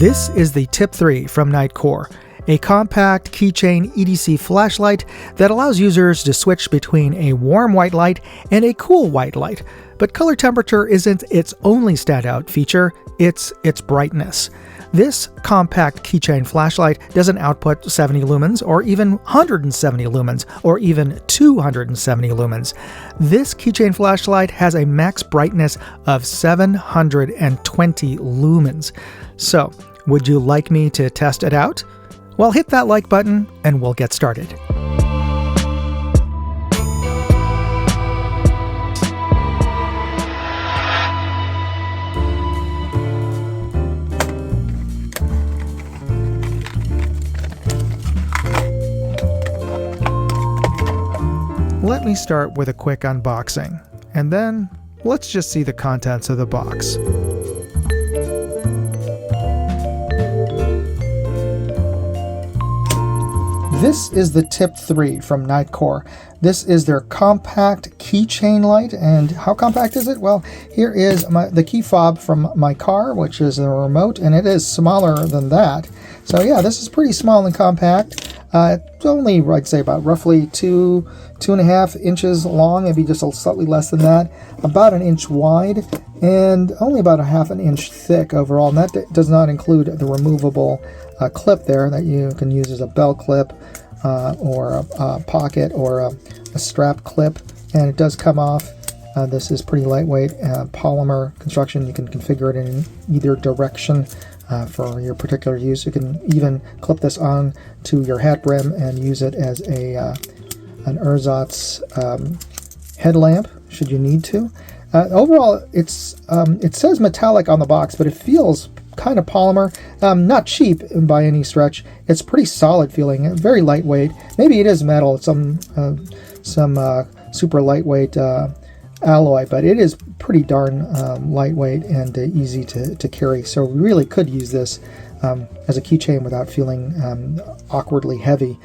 This is the TIP3 from Nightcore, a compact keychain EDC flashlight that allows users to switch between a warm white light and a cool white light. But color temperature isn't its only standout feature, it's its brightness. This compact keychain flashlight doesn't output 70 lumens or even 170 lumens or even 270 lumens. This keychain flashlight has a max brightness of 720 lumens. So, would you like me to test it out? Well, hit that like button and we'll get started. Let me start with a quick unboxing, and then let's just see the contents of the box. This is the TIP3 from Nightcore. This is their compact keychain light, and how compact is it? Well, here is the key fob from my car, which is the remote, and it is smaller than that. So yeah, this is pretty small and compact. It's only, I'd say, about roughly 2.5 inches long, maybe just slightly less than that, about 1 inch wide, and only about 1/2 inch thick overall. And that does not include the removable clip there that you can use as a belt clip or a pocket or a strap clip, and it does come off. This is pretty lightweight polymer construction. You can configure it in either direction for your particular use. You can even clip this on to your hat brim and use it as an ersatz headlamp should you need to. Overall, it says metallic on the box, but it feels kind of polymer. Not cheap by any stretch. It's pretty solid feeling, very lightweight. Maybe it is metal, some super lightweight alloy, but it is pretty darn lightweight and easy to carry. So we really could use this as a keychain without feeling awkwardly heavy,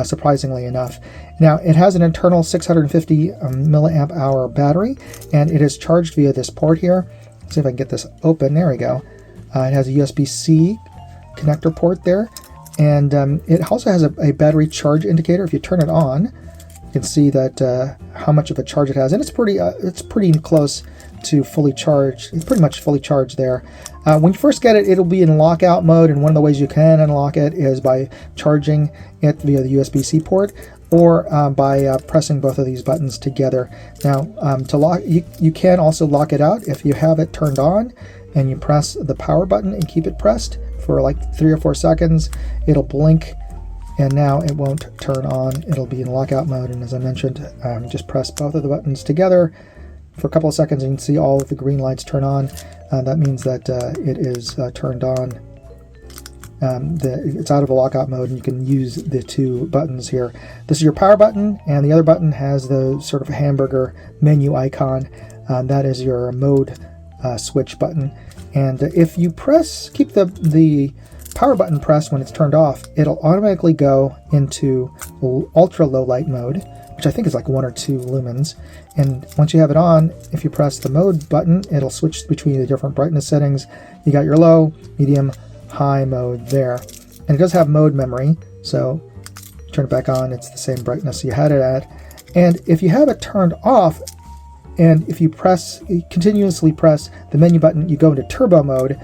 surprisingly enough. Now, it has an internal 650 milliamp hour battery, and it is charged via this port here. Let's see if I can get this open. There we go. It has a USB-C connector port there, and it also has a battery charge indicator. If you turn it on, you can see that how much of a charge it has, and it's pretty close to fully charged. It's pretty much fully charged there. When you first get it, it'll be in lockout mode, and one of the ways you can unlock it is by charging it via the USB-C port, or by pressing both of these buttons together. Now, to lock, you can also lock it out if you have it turned on and you press the power button and keep it pressed for like 3 or 4 seconds. It'll blink, and now it won't turn on. It'll be in lockout mode, and as I mentioned, just press both of the buttons together for a couple of seconds, and you can see all of the green lights turn on. That means that it is turned on. It's out of a lockout mode, and you can use the two buttons here. This is your power button, and the other button has the sort of hamburger menu icon. That is your mode switch button. And if you keep the power button pressed when it's turned off, it'll automatically go into ultra low light mode, which I think is like 1 or 2 lumens. And once you have it on, if you press the mode button, it'll switch between the different brightness settings. You got your low, medium, high mode there. And it does have mode memory, so turn it back on, it's the same brightness you had it at. And if you have it turned off, and if you continuously press the menu button, you go into turbo mode.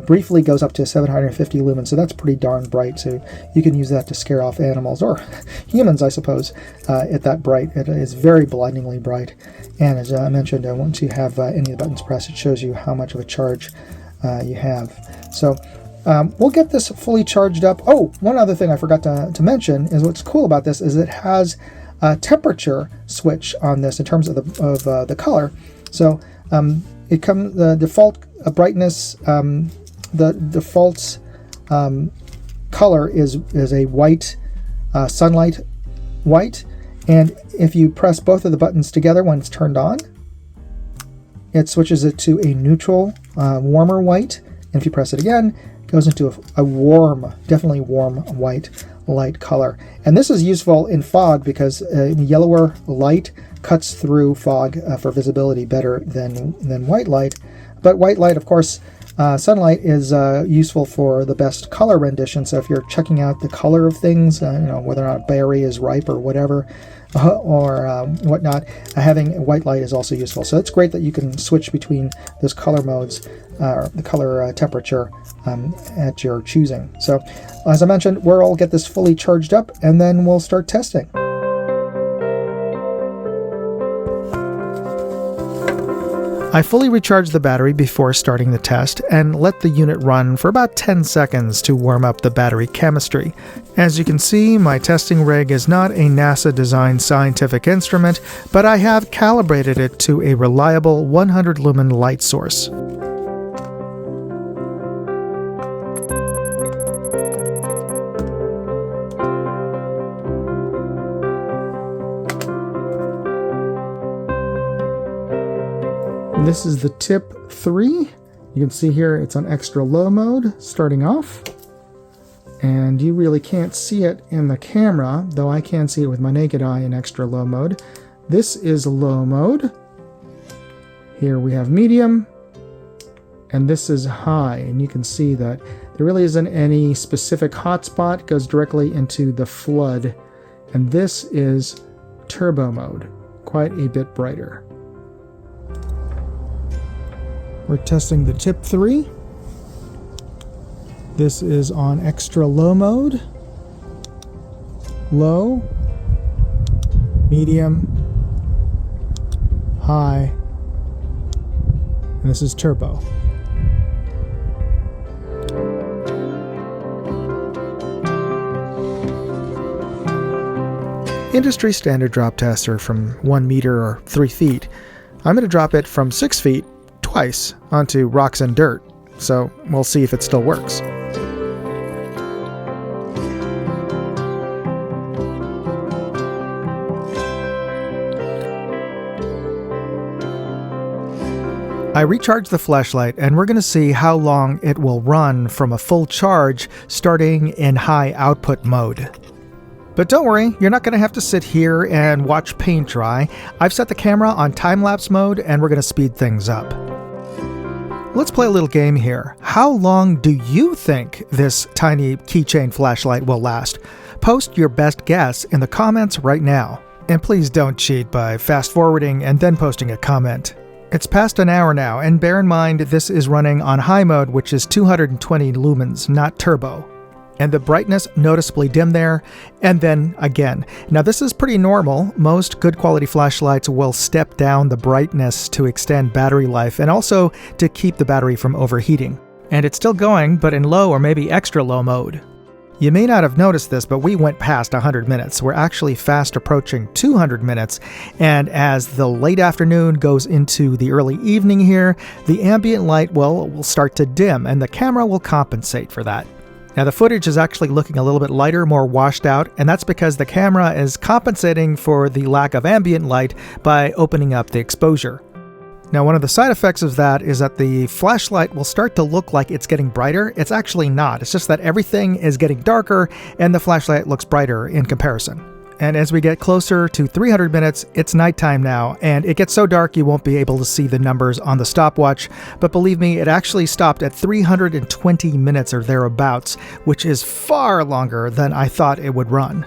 Briefly goes up to 750 lumens, so that's pretty darn bright. So you can use that to scare off animals, or humans, I suppose, at that bright. It is very blindingly bright. And as I mentioned, once you have any of the buttons pressed, it shows you how much of a charge you have. So we'll get this fully charged up. Oh, one other thing I forgot to mention is what's cool about this is it has a temperature switch on this in terms of the color. So it comes the default brightness, the default color is a white, sunlight white, and if you press both of the buttons together when it's turned on, it switches it to a neutral, warmer white. And if you press it again, it goes into a warm, definitely warm white light color. And this is useful in fog because yellower light cuts through fog for visibility better than white light. But white light, of course, Sunlight is useful for the best color rendition. So if you're checking out the color of things, whether or not a berry is ripe or whatever, or whatnot, having white light is also useful. So it's great that you can switch between those color modes, the color temperature at your choosing. So as I mentioned, we'll get this fully charged up and then we'll start testing. I fully recharged the battery before starting the test and let the unit run for about 10 seconds to warm up the battery chemistry. As you can see, my testing rig is not a NASA-designed scientific instrument, but I have calibrated it to a reliable 100 lumen light source. This is the TIP3. You can see here it's on extra low mode starting off. And you really can't see it in the camera, though I can see it with my naked eye in extra low mode. This is low mode. Here we have medium. And this is high. And you can see that there really isn't any specific hotspot. It goes directly into the flood. And this is turbo mode. Quite a bit brighter. We're testing the TIP3. This is on extra low mode, low, medium, high, and this is turbo. Industry standard drop tests are from 1 meter or 3 feet. I'm going to drop it from 6 feet twice onto rocks and dirt, so we'll see if it still works. I recharged the flashlight and we're going to see how long it will run from a full charge starting in high output mode. But don't worry, you're not going to have to sit here and watch paint dry. I've set the camera on time-lapse mode and we're going to speed things up. Let's play a little game here. How long do you think this tiny keychain flashlight will last? Post your best guess in the comments right now. And please don't cheat by fast-forwarding and then posting a comment. It's past an hour now, and bear in mind this is running on high mode, which is 220 lumens, not turbo. And the brightness noticeably dim there, and then again. Now this is pretty normal. Most good quality flashlights will step down the brightness to extend battery life and also to keep the battery from overheating. And it's still going, but in low or maybe extra low mode. You may not have noticed this, but we went past 100 minutes. We're actually fast approaching 200 minutes. And as the late afternoon goes into the early evening here, the ambient light will start to dim, and the camera will compensate for that. Now the footage is actually looking a little bit lighter, more washed out, and that's because the camera is compensating for the lack of ambient light by opening up the exposure. Now one of the side effects of that is that the flashlight will start to look like it's getting brighter. It's actually not. It's just that everything is getting darker and the flashlight looks brighter in comparison. And as we get closer to 300 minutes, it's nighttime now, and it gets so dark you won't be able to see the numbers on the stopwatch. But believe me, it actually stopped at 320 minutes or thereabouts, which is far longer than I thought it would run.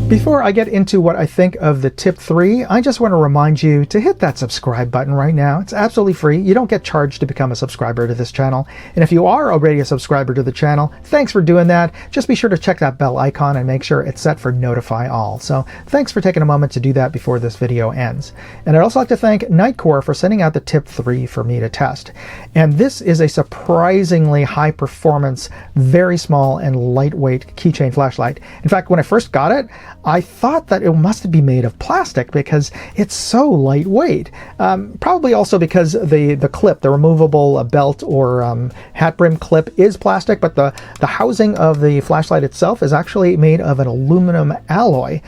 Before I get into what I think of the TIP3, I just want to remind you to hit that subscribe button right now. It's absolutely free. You don't get charged to become a subscriber to this channel. And if you are already a subscriber to the channel, thanks for doing that. Just be sure to check that bell icon and make sure it's set for notify all. So thanks for taking a moment to do that before this video ends. And I'd also like to thank Nightcore for sending out the TIP3 for me to test. And this is a surprisingly high performance, very small and lightweight keychain flashlight. In fact, when I first got it, I thought that it must be made of plastic because it's so lightweight. Probably also because the clip, the removable belt or hat brim clip is plastic, but the housing of the flashlight itself is actually made of an aluminum alloy.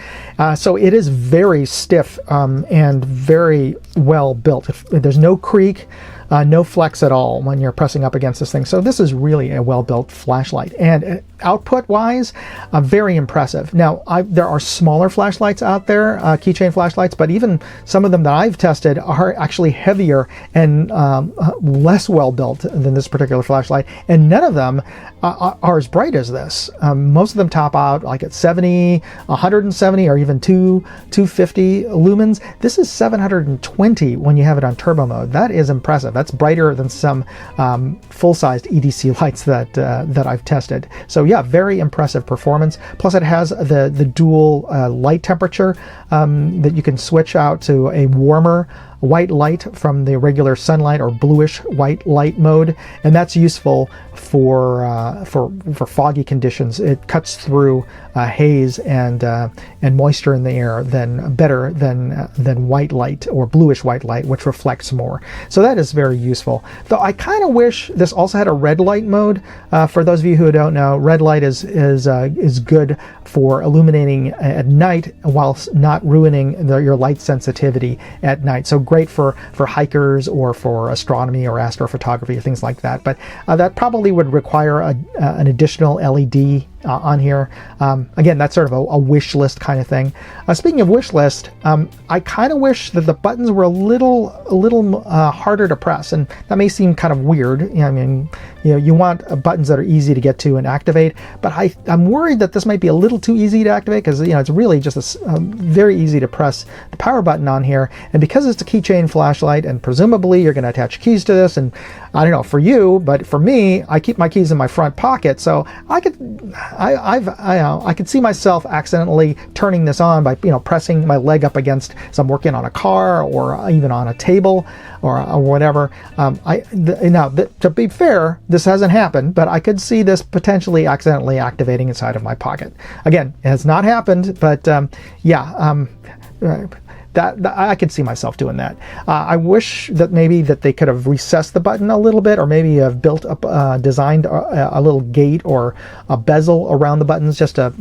So it is very stiff and very well built. There's no creak. no flex at all when you're pressing up against this thing. So this is really a well-built flashlight, and output-wise, very impressive. Now, there are smaller flashlights out there, keychain flashlights, but even some of them that I've tested are actually heavier and less well-built than this particular flashlight, and none of them are as bright as this. Most of them top out like at 70, 170, or even 250 lumens. This is 720 when you have it on turbo mode. That is impressive. That's brighter than some full-sized EDC lights that I've tested. So yeah, very impressive performance. Plus it has the dual light temperature that you can switch out to a warmer white light from the regular sunlight or bluish white light mode, and that's useful for foggy conditions. It cuts through haze and moisture in the air better than white light or bluish white light, which reflects more. So that is very useful. Though I kind of wish this also had a red light mode. For those of you who don't know, red light is good for illuminating at night whilst not ruining your light sensitivity at night. So great for hikers or for astronomy or astrophotography or things like that. But that probably would require an additional LED on here. Again, that's sort of a wish list kind of thing. Speaking of wish list, I kind of wish that the buttons were a little harder to press, and that may seem kind of weird. I mean, you want buttons that are easy to get to and activate, but I'm worried that this might be a little too easy to activate, because it's really just very easy to press the power button on here, and because it's a keychain flashlight, and presumably you're going to attach keys to this, and I don't know for you, but for me, I keep my keys in my front pocket, so I could see myself accidentally turning this on by pressing my leg up against, as I'm working on a car or even on a table or whatever. Now, to be fair, this hasn't happened, but I could see this potentially accidentally activating inside of my pocket. Again, it has not happened, but that I could see myself doing that. I wish that maybe that they could have recessed the button a little bit, or maybe have designed a little gate or a bezel around the buttons just to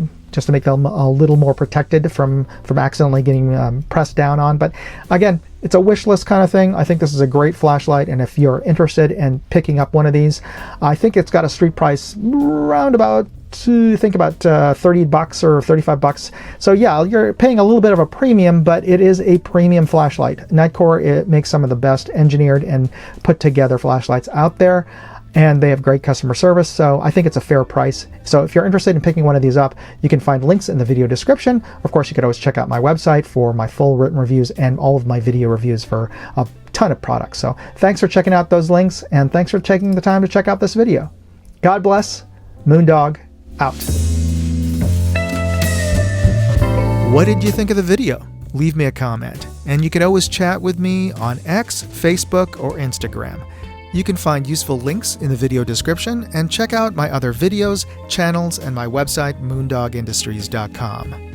make them a little more protected from accidentally getting pressed down on. But again, it's a wish list kind of thing. I think this is a great flashlight, and if you're interested in picking up one of these, I think it's got a street price around about $30 or $35. So yeah, you're paying a little bit of a premium, but it is a premium flashlight. Nightcore, it makes some of the best engineered and put together flashlights out there, and they have great customer service, so I think it's a fair price. So if you're interested in picking one of these up, you can find links in the video description. Of course, you could always check out my website for my full written reviews and all of my video reviews for a ton of products. So thanks for checking out those links, and thanks for taking the time to check out this video. God bless. Moondog out. What did you think of the video? Leave me a comment, and you can always chat with me on X, Facebook, or Instagram. You can find useful links in the video description, and check out my other videos, channels, and my website, moondogindustries.com.